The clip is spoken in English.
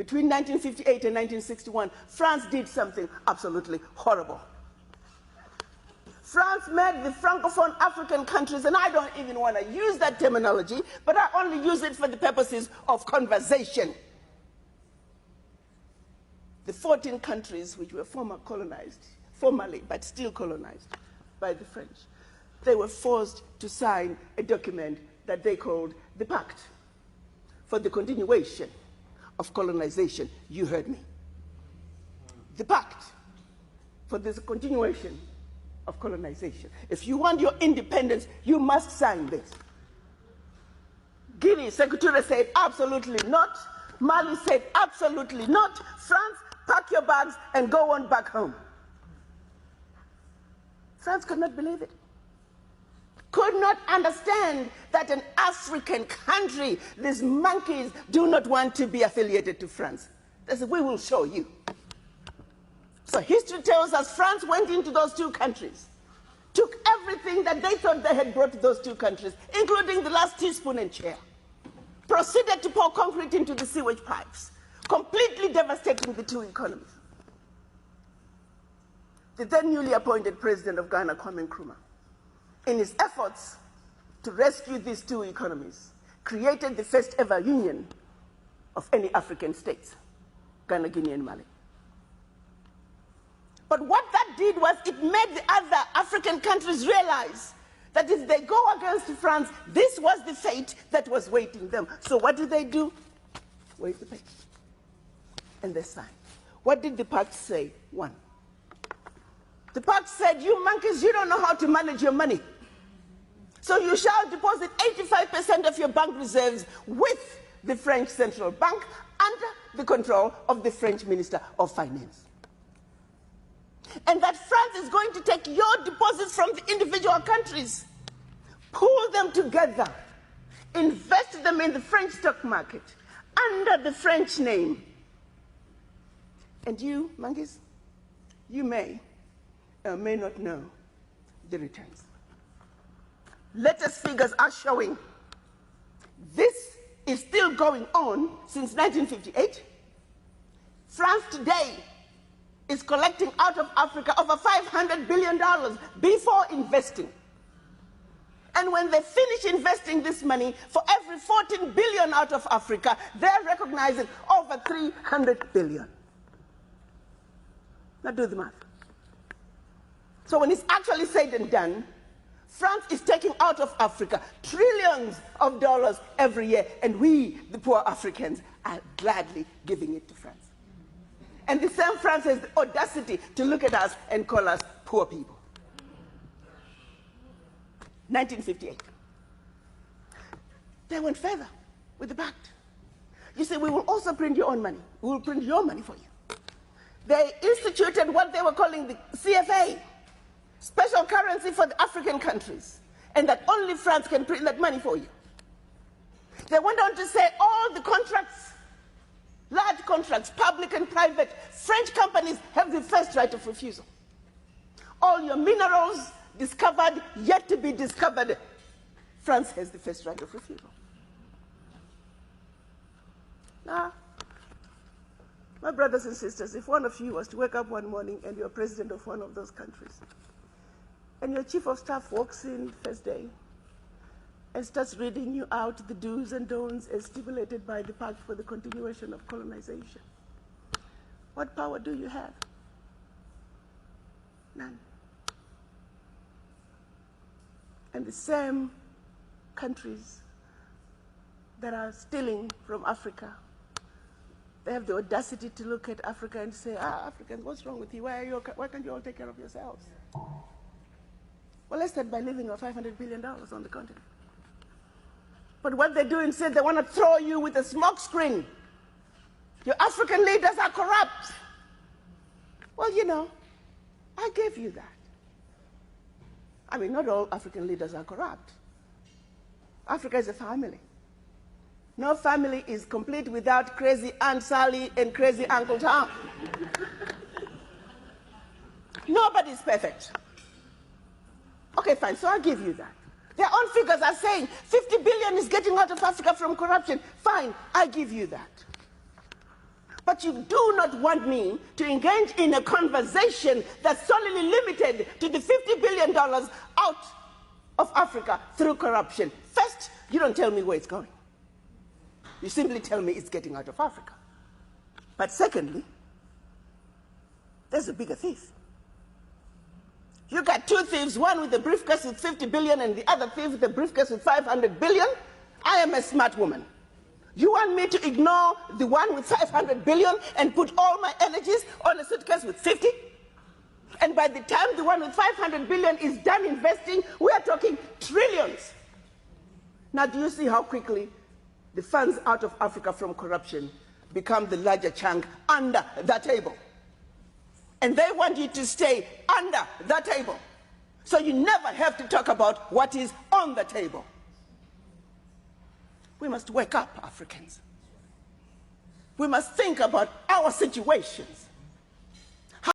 between 1958 and 1961, France did something absolutely horrible. France made the Francophone African countries, and I don't even want to use that terminology, but I only use it for the purposes of conversation. The 14 countries which were formally, but still colonized by the French, they were forced to sign a document that they called the Pact for the Continuation of Colonization. You heard me. The Pact for the Continuation of Colonization. If you want your independence, you must sign this. Guinea, Secretary said absolutely not. Mali said absolutely not. France, pack your bags and go on back home. France could not believe it. Could not understand that an African country, these monkeys, do not want to be affiliated to France. They said, we will show you. So history tells us France went into those two countries, took everything that they thought they had brought to those two countries, including the last teaspoon and chair, proceeded to pour concrete into the sewage pipes, completely devastating the two economies. The then newly appointed president of Ghana, Kwame Nkrumah, in his efforts to rescue these two economies, created the first ever union of any African states, Ghana, Guinea, and Mali. But what that did was it made the other African countries realize that if they go against France, this was the fate that was waiting them. So what did they do? Wait the page. And they signed. What did the pact say? One. The pact said, you monkeys, you don't know how to manage your money. So you shall deposit 85% of your bank reserves with the French Central Bank under the control of the French Minister of Finance. And that France is going to take your deposits from the individual countries, pool them together, invest them in the French stock market under the French name. And you, monkeys, you may or may not know the returns. Latest figures are showing this is still going on since 1958. France today is collecting out of Africa over $500 billion before investing. And when they finish investing this money, for every 14 billion out of Africa, they're recognizing over 300 billion. Now do the math. So when it's actually said and done, France is taking out of Africa trillions of dollars every year, and we, the poor Africans, are gladly giving it to France. And the same France has the audacity to look at us and call us poor people. 1958. They went further with the pact. You see, we will also print your own money. We will print your money for you. They instituted what they were calling the CFA, special currency for the African countries, and that only France can print that money for you. They went on to say all the contracts, large contracts, public and private, French companies have the first right of refusal. All your minerals discovered, yet to be discovered, France has the first right of refusal. Now, my brothers and sisters, if one of you was to wake up one morning and you're president of one of those countries, and your chief of staff walks in first day and starts reading you out the do's and don'ts as stipulated by the Pact for the Continuation of Colonization, what power do you have? None. And the same countries that are stealing from Africa, they have the audacity to look at Africa and say, Africans, what's wrong with you? Why can't you all take care of yourselves? Well, let's start by leaving our $500 billion on the continent. But what they do instead, they want to throw you with a smoke screen. Your African leaders are corrupt. Well, you know, I gave you that. I mean, not all African leaders are corrupt. Africa is a family. No family is complete without crazy Aunt Sally and crazy Uncle Tom. Nobody's perfect. Okay, fine, so I'll give you that. Their own figures are saying 50 billion is getting out of Africa from corruption. Fine, I give you that. But you do not want me to engage in a conversation that's solely limited to the $50 billion out of Africa through corruption. First, you don't tell me where it's going. You simply tell me it's getting out of Africa. But secondly, there's a bigger thief. You got two thieves, one with a briefcase with 50 billion and the other thief with a briefcase with 500 billion. I am a smart woman. You want me to ignore the one with 500 billion and put all my energies on a suitcase with 50? And by the time the one with 500 billion is done investing, we are talking trillions. Now, do you see how quickly the funds out of Africa from corruption become the larger chunk under the table? And they want you to stay under the table. So you never have to talk about what is on the table. We must wake up, Africans. We must think about our situations.